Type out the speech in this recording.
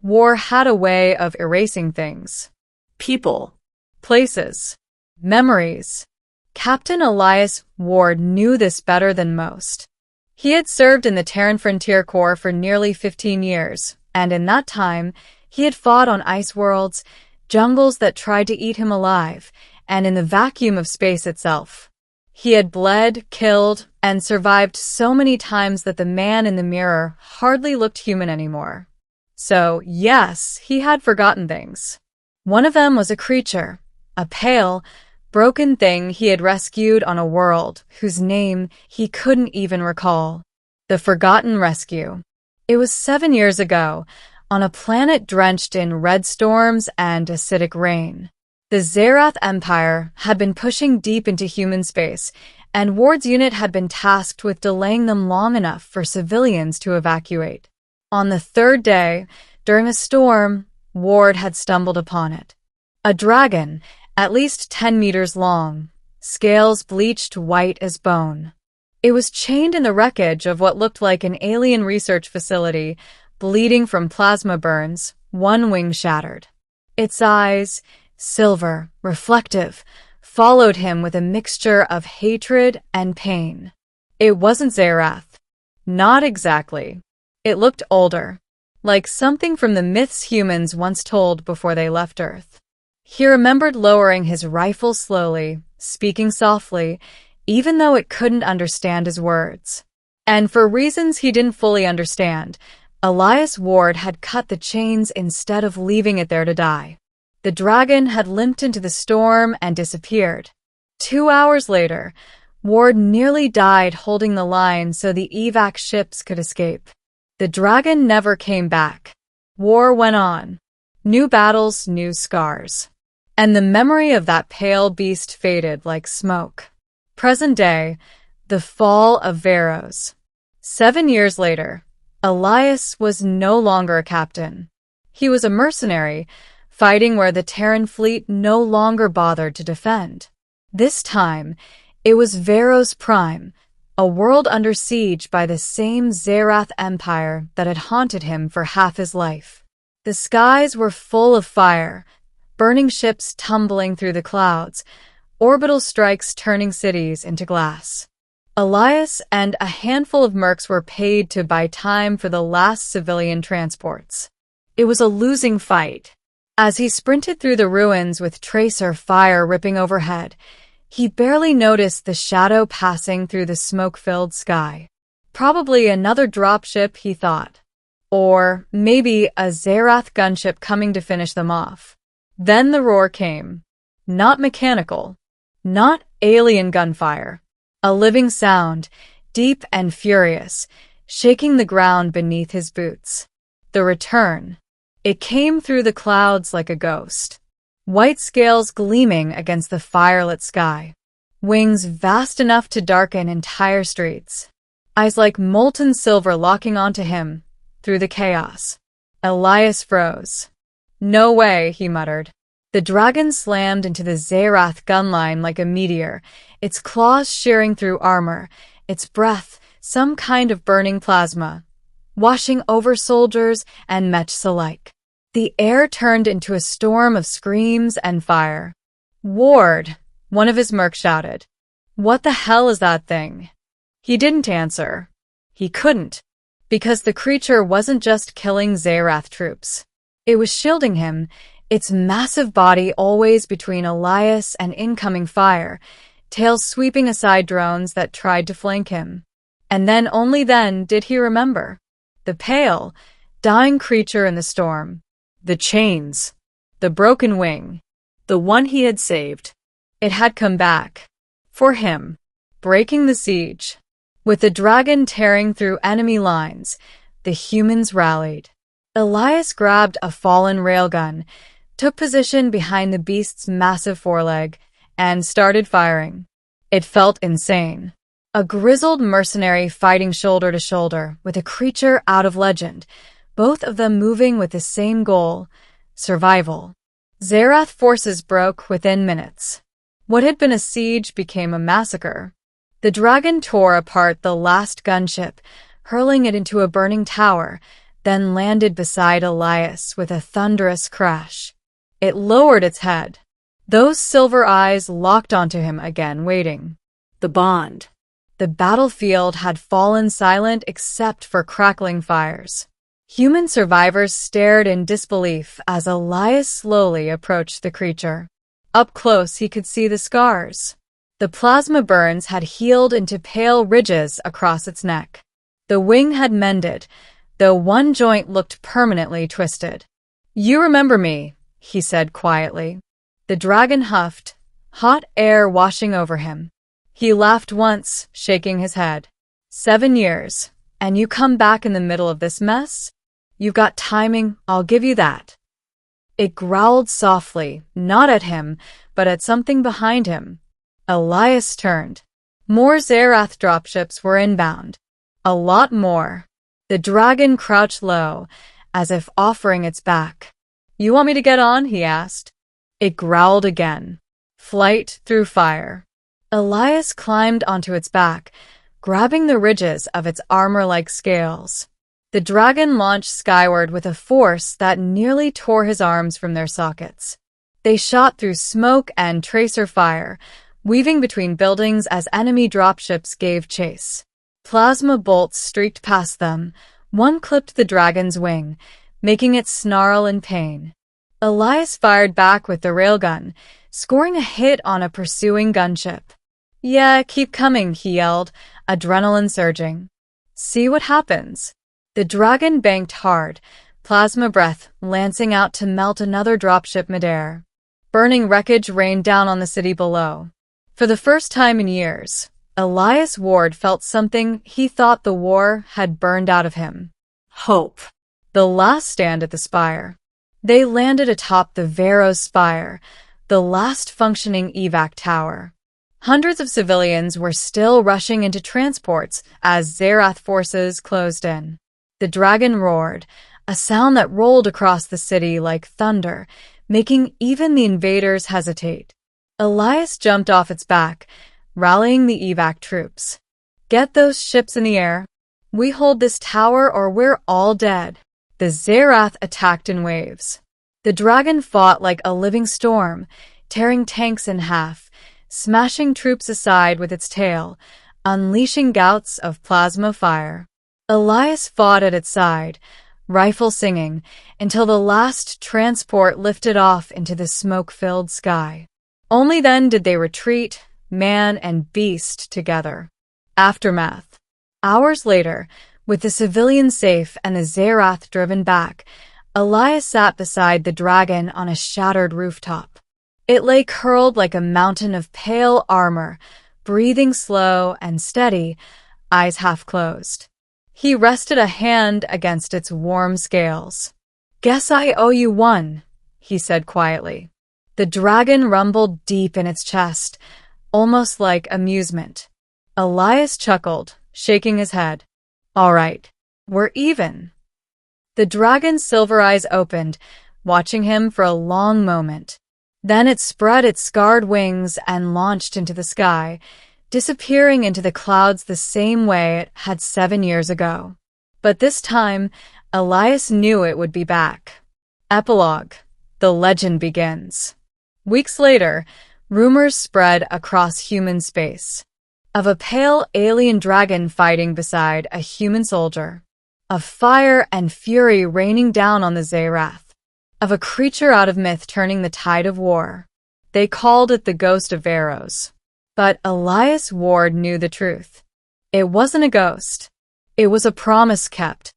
War had a way of erasing things. People, places, memories. Captain Elias Ward knew this better than most. He had served in the Terran Frontier Corps for nearly 15 years, and in that time, he had fought on ice worlds, jungles that tried to eat him alive, and in the vacuum of space itself. He had bled, killed, and survived so many times that the man in the mirror hardly looked human anymore. So, yes, he had forgotten things. One of them was a creature, a pale, broken thing he had rescued on a world whose name he couldn't even recall. The Forgotten Rescue. It was 7 years ago, on a planet drenched in red storms and acidic rain. The Zerath Empire had been pushing deep into human space, and Ward's unit had been tasked with delaying them long enough for civilians to evacuate. On the third day, during a storm, Ward had stumbled upon it. A dragon, at least 10 meters long, scales bleached white as bone. It was chained in the wreckage of what looked like an alien research facility, bleeding from plasma burns, one wing shattered. Its eyes, silver, reflective, followed him with a mixture of hatred and pain. It wasn't Zerath. Not exactly. It looked older, like something from the myths humans once told before they left Earth. He remembered lowering his rifle slowly, speaking softly, even though it couldn't understand his words. And for reasons he didn't fully understand, Elias Ward had cut the chains instead of leaving it there to die. The dragon had limped into the storm and disappeared. 2 hours later, Ward nearly died holding the line so the evac ships could escape. The dragon never came back. War went on. New battles, new scars. And the memory of that pale beast faded like smoke. Present day, the fall of Veros. 7 years later, Elias was no longer a captain. He was a mercenary, fighting where the Terran fleet no longer bothered to defend. This time, it was Veros Prime, a world under siege by the same Zerath Empire that had haunted him for half his life. The skies were full of fire, burning ships tumbling through the clouds, orbital strikes turning cities into glass. Elias and a handful of mercs were paid to buy time for the last civilian transports. It was a losing fight. As he sprinted through the ruins with tracer fire ripping overhead, he barely noticed the shadow passing through the smoke-filled sky. Probably another dropship, he thought. Or maybe a Zerath gunship coming to finish them off. Then the roar came. Not mechanical. Not alien gunfire. A living sound, deep and furious, shaking the ground beneath his boots. The return. It came through the clouds like a ghost. White scales gleaming against the firelit sky. Wings vast enough to darken entire streets. Eyes like molten silver locking onto him through the chaos. Elias froze. No way, he muttered. The dragon slammed into the Zerath gun line like a meteor, its claws shearing through armor, its breath some kind of burning plasma, washing over soldiers and mechs alike. The air turned into a storm of screams and fire. "Ward!" one of his mercs shouted. "What the hell is that thing?" He didn't answer. He couldn't, because the creature wasn't just killing Zerath troops. It was shielding him, its massive body always between Elias and incoming fire, tails sweeping aside drones that tried to flank him. And then, only then, did he remember. The pale, dying creature in the storm. The chains. The broken wing. The one he had saved. It had come back. For him. Breaking the siege. With the dragon tearing through enemy lines, the humans rallied. Elias grabbed a fallen railgun, took position behind the beast's massive foreleg, and started firing. It felt insane. A grizzled mercenary fighting shoulder to shoulder with a creature out of legend, both of them moving with the same goal, survival. Zerath forces broke within minutes. What had been a siege became a massacre. The dragon tore apart the last gunship, hurling it into a burning tower, then landed beside Elias with a thunderous crash. It lowered its head. Those silver eyes locked onto him again, waiting. The bond. The battlefield had fallen silent except for crackling fires. Human survivors stared in disbelief as Elias slowly approached the creature. Up close, he could see the scars. The plasma burns had healed into pale ridges across its neck. The wing had mended, though one joint looked permanently twisted. "You remember me," he said quietly. The dragon huffed, hot air washing over him. He laughed once, shaking his head. 7 years, and you come back in the middle of this mess? You've got timing, I'll give you that. It growled softly, not at him, but at something behind him. Elias turned. More Zerath dropships were inbound. A lot more. The dragon crouched low, as if offering its back. "You want me to get on?" he asked. It growled again. Flight through fire. Elias climbed onto its back, grabbing the ridges of its armor-like scales. The dragon launched skyward with a force that nearly tore his arms from their sockets. They shot through smoke and tracer fire, weaving between buildings as enemy dropships gave chase. Plasma bolts streaked past them. One clipped the dragon's wing, making it snarl in pain. Elias fired back with the railgun, scoring a hit on a pursuing gunship. "Yeah, keep coming," he yelled, adrenaline surging. "See what happens." The dragon banked hard, plasma breath lancing out to melt another dropship midair. Burning wreckage rained down on the city below. For the first time in years, Elias Ward felt something he thought the war had burned out of him. Hope. The last stand at the spire. They landed atop the Veros spire, the last functioning evac tower. Hundreds of civilians were still rushing into transports as Zerath forces closed in. The dragon roared, a sound that rolled across the city like thunder, making even the invaders hesitate. Elias jumped off its back, rallying the evac troops. "Get those ships in the air. We hold this tower or we're all dead." The Zerath attacked in waves. The dragon fought like a living storm, tearing tanks in half, smashing troops aside with its tail, unleashing gouts of plasma fire. Elias fought at its side, rifle singing, until the last transport lifted off into the smoke-filled sky. Only then did they retreat, man and beast together. Aftermath. Hours later, with the civilians safe and the Zerath driven back, Elias sat beside the dragon on a shattered rooftop. It lay curled like a mountain of pale armor, breathing slow and steady, eyes half closed. He rested a hand against its warm scales. "Guess I owe you one," he said quietly. The dragon rumbled deep in its chest, almost like amusement. Elias chuckled, shaking his head. "All right, we're even." The dragon's silver eyes opened, watching him for a long moment. Then it spread its scarred wings and launched into the sky, disappearing into the clouds the same way it had 7 years ago. But this time, Elias knew it would be back. Epilogue. The legend begins. Weeks later, rumors spread across human space. Of a pale alien dragon fighting beside a human soldier. Of fire and fury raining down on the Zerath. Of a creature out of myth turning the tide of war. They called it the Ghost of Veros. But Elias Ward knew the truth. It wasn't a ghost. It was a promise kept,